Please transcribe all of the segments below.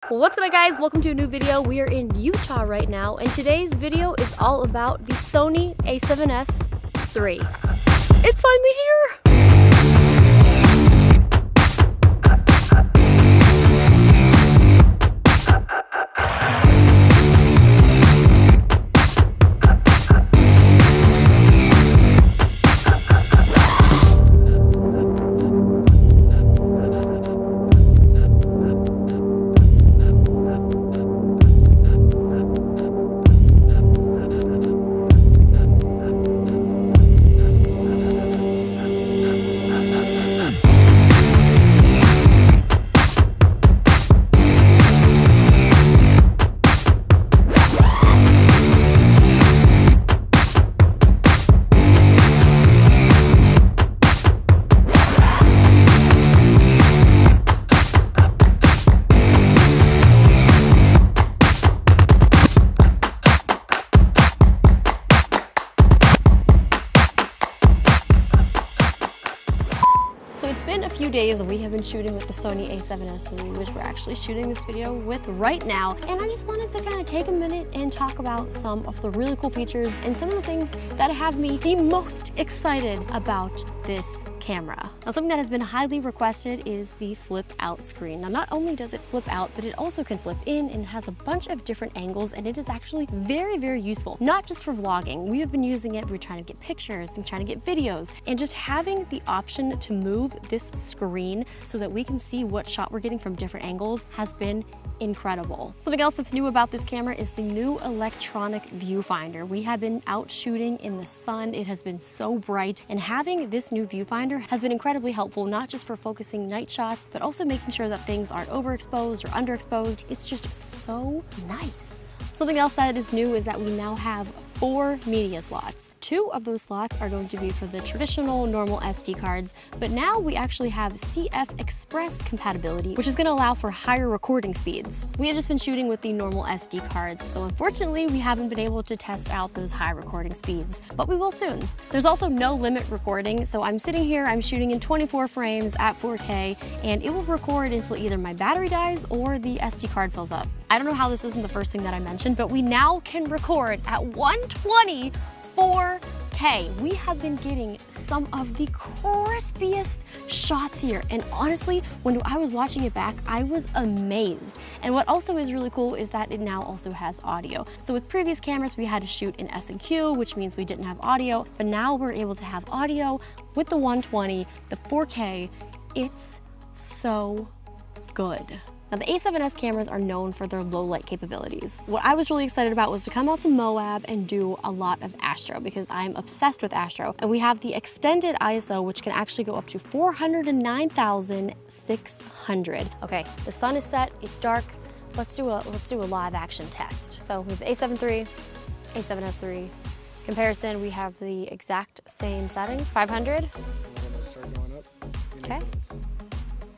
What's up guys, welcome to a new video. We are in Utah right now and today's video is all about the Sony a7S III. It's finally here! Days and we have been shooting with the Sony a7S III, which we're actually shooting this video with right now. And I just wanted to kind of take a minute and talk about some of the really cool features and some of the things that have me the most excited about this camera. Now, something that has been highly requested is the flip out screen. Now, not only does it flip out, but it also can flip in and it has a bunch of different angles, and it is actually very, very useful, not just for vlogging. We have been using it, we're trying to get pictures and trying to get videos, and just having the option to move this screen so that we can see what shot we're getting from different angles has been incredible. Something else that's new about this camera is the new electronic viewfinder. We have been out shooting in the sun. It has been so bright, and having this new viewfinder has been incredibly helpful, not just for focusing night shots, but also making sure that things aren't overexposed or underexposed. It's just so nice. Something else that is new is that we now have 4 media slots. 2 of those slots are going to be for the traditional normal SD cards, but now we actually have CF Express compatibility, which is going to allow for higher recording speeds. We have just been shooting with the normal SD cards, so unfortunately we haven't been able to test out those high recording speeds, but we will soon. There's also no limit recording, so I'm sitting here, I'm shooting in 24 frames at 4K, and it will record until either my battery dies or the SD card fills up. I don't know how this isn't the first thing that I mentioned, but we now can record at 120 4K. We have been getting some of the crispiest shots here, and honestly, when I was watching it back, I was amazed. And what also is really cool is that it now also has audio. So with previous cameras, we had to shoot in S&Q, which means we didn't have audio, but now we're able to have audio with the 120, the 4K. It's so good. Now, the a7S cameras are known for their low light capabilities. What I was really excited about was to come out to Moab and do a lot of astro, because I'm obsessed with astro. And we have the extended ISO, which can actually go up to 409,600. Okay, the sun is set, it's dark. Let's do a live action test. So we have the a7 III, a7S III. Comparison, we have the exact same settings. 500. Start going up. Okay.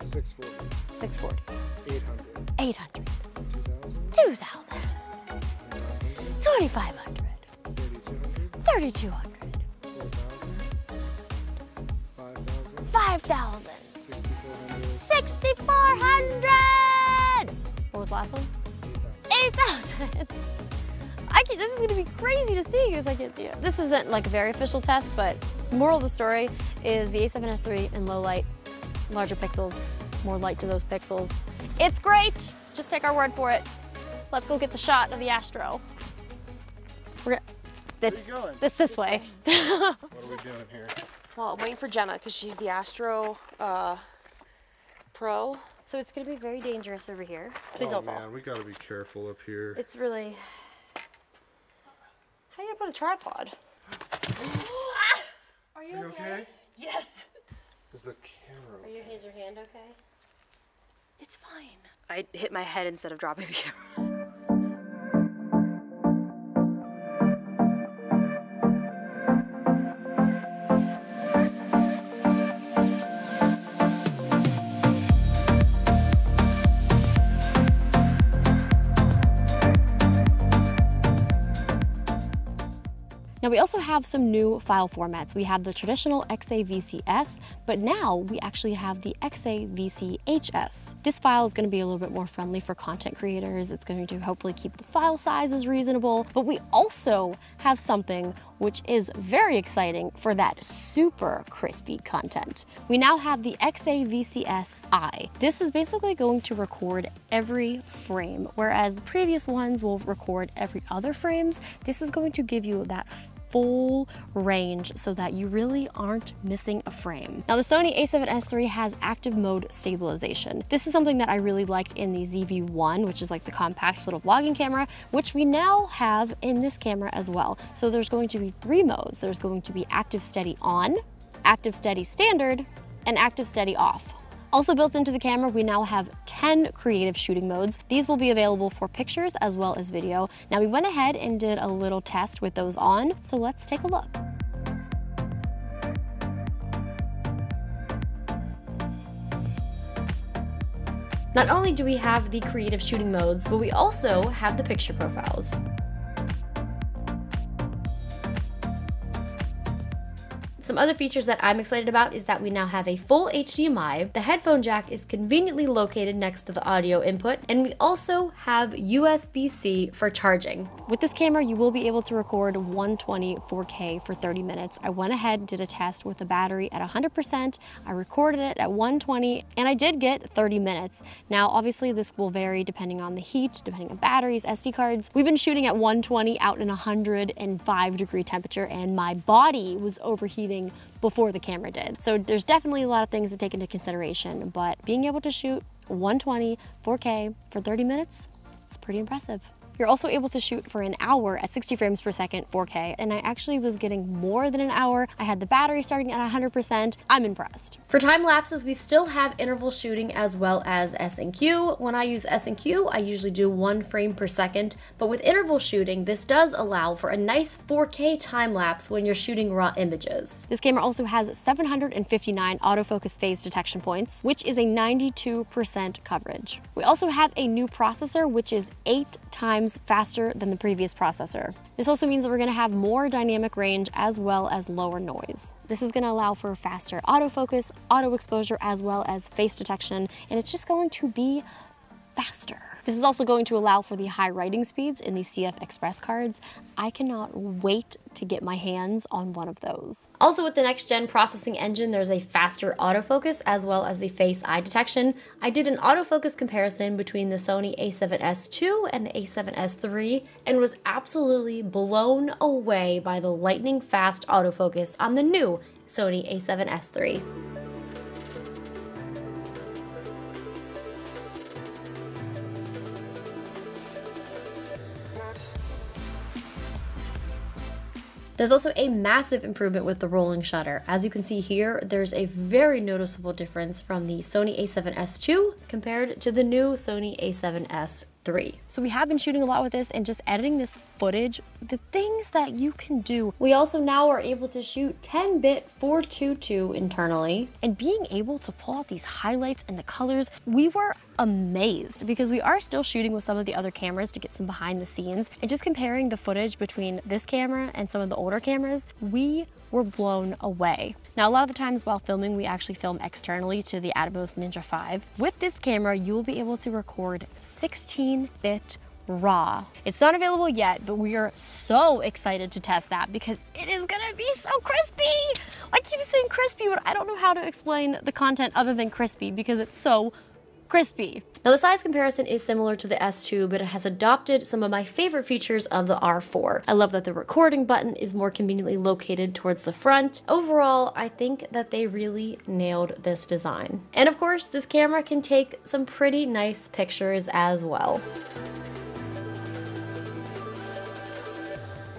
640. 640. 800. 800. 2000. 2000. 2500. 3200. 4000. 5000. 6400. 6400. What was the last one? 8000. This is gonna be crazy to see because I can't see it. This isn't like a very official test, but moral of the story is the a7S III in low light, larger pixels, more light to those pixels. It's great. Just take our word for it. Let's go get the shot of the astro. We're gonna, this way. What are we doing here? Well, I'm waiting for Jenna because she's the astro pro. So it's gonna be very dangerous over here. Please don't fall. Man, we gotta be careful up here. It's really. How are you gonna put a tripod? Are you okay? Yes. Is the camera okay? Is your hand okay? It's fine. I hit my head instead of dropping the camera. Now we also have some new file formats. We have the traditional XAVCS, but now we actually have the XAVCHS. This file is going to be a little bit more friendly for content creators. It's going to hopefully keep the file sizes reasonable, but we also have something which is very exciting for that super crispy content. We now have the XAVCSI. This is basically going to record every frame, whereas the previous ones will record every other frames. This is going to give you that full range so that you really aren't missing a frame. Now the Sony a7S III has active mode stabilization. This is something that I really liked in the ZV-1, which is like the compact little vlogging camera, which we now have in this camera as well. So there's going to be 3 modes. There's going to be active steady on, active steady standard, and active steady off. Also built into the camera, we now have 10 creative shooting modes. These will be available for pictures as well as video. Now we went ahead and did a little test with those on, so let's take a look. Not only do we have the creative shooting modes, but we also have the picture profiles. Some other features that I'm excited about is that we now have a full HDMI, the headphone jack is conveniently located next to the audio input, and we also have USB-C for charging. With this camera, you will be able to record 120 4K for 30 minutes. I went ahead and did a test with the battery at 100%, I recorded it at 120, and I did get 30 minutes. Now, obviously this will vary depending on the heat, depending on batteries, SD cards. We've been shooting at 120 out in 105-degree temperature, and my body was overheating before the camera did. So there's definitely a lot of things to take into consideration, but being able to shoot 120 4K for 30 minutes, it's pretty impressive. You're also able to shoot for an hour at 60 frames per second 4K, and I actually was getting more than an hour. I had the battery starting at 100%. I'm impressed. For time lapses, we still have interval shooting as well as S&Q. When I use S&Q, I usually do 1 frame per second, but with interval shooting, this does allow for a nice 4K time lapse when you're shooting raw images. This camera also has 759 autofocus phase detection points, which is a 92% coverage. We also have a new processor, which is 8 times faster than the previous processor. This also means that we're going to have more dynamic range as well as lower noise. This is going to allow for faster autofocus, auto exposure, as well as face detection, and it's just going to be faster. This is also going to allow for the high writing speeds in the CF Express cards. I cannot wait to get my hands on one of those. Also with the next gen processing engine, there's a faster autofocus as well as the face eye detection. I did an autofocus comparison between the Sony a7S II and the a7S III and was absolutely blown away by the lightning fast autofocus on the new Sony a7S III. There's also a massive improvement with the rolling shutter. As you can see here, there's a very noticeable difference from the Sony a7S II compared to the new Sony a7S III. So we have been shooting a lot with this and just editing this footage, the things that you can do. We also now are able to shoot 10-bit 422 internally, and being able to pull out these highlights and the colors, we were amazed because we are still shooting with some of the other cameras to get some behind the scenes, and just comparing the footage between this camera and some of the older cameras, we were blown away. Now, a lot of the times while filming, we actually film externally to the Atomos Ninja 5. With this camera, you will be able to record 16-bit RAW. It's not available yet, but we are so excited to test that because it is gonna be so crispy. I keep saying crispy, but I don't know how to explain the content other than crispy because it's so crispy. Now the size comparison is similar to the S2, but it has adopted some of my favorite features of the R4. I love that the recording button is more conveniently located towards the front. Overall, I think that they really nailed this design. And of course, this camera can take some pretty nice pictures as well.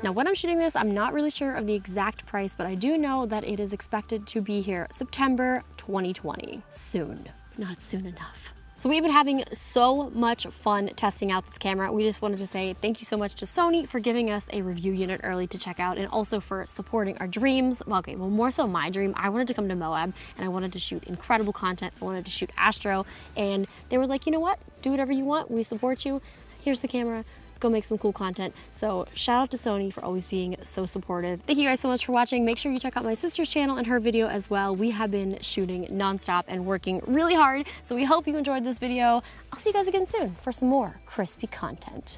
Now, when I'm shooting this, I'm not really sure of the exact price, but I do know that it is expected to be here September 2020. Soon, not soon enough. So we've been having so much fun testing out this camera. We just wanted to say thank you so much to Sony for giving us a review unit early to check out, and also for supporting our dreams. Well, more so my dream. I wanted to come to Moab and I wanted to shoot incredible content. I wanted to shoot Astro, and they were like, you know what? Do whatever you want. We support you. Here's the camera. go make some cool content. So shout out to Sony for always being so supportive. Thank you guys so much for watching. Make sure you check out my sister's channel and her video as well. We have been shooting nonstop and working really hard, so we hope you enjoyed this video. I'll see you guys again soon for some more crispy content.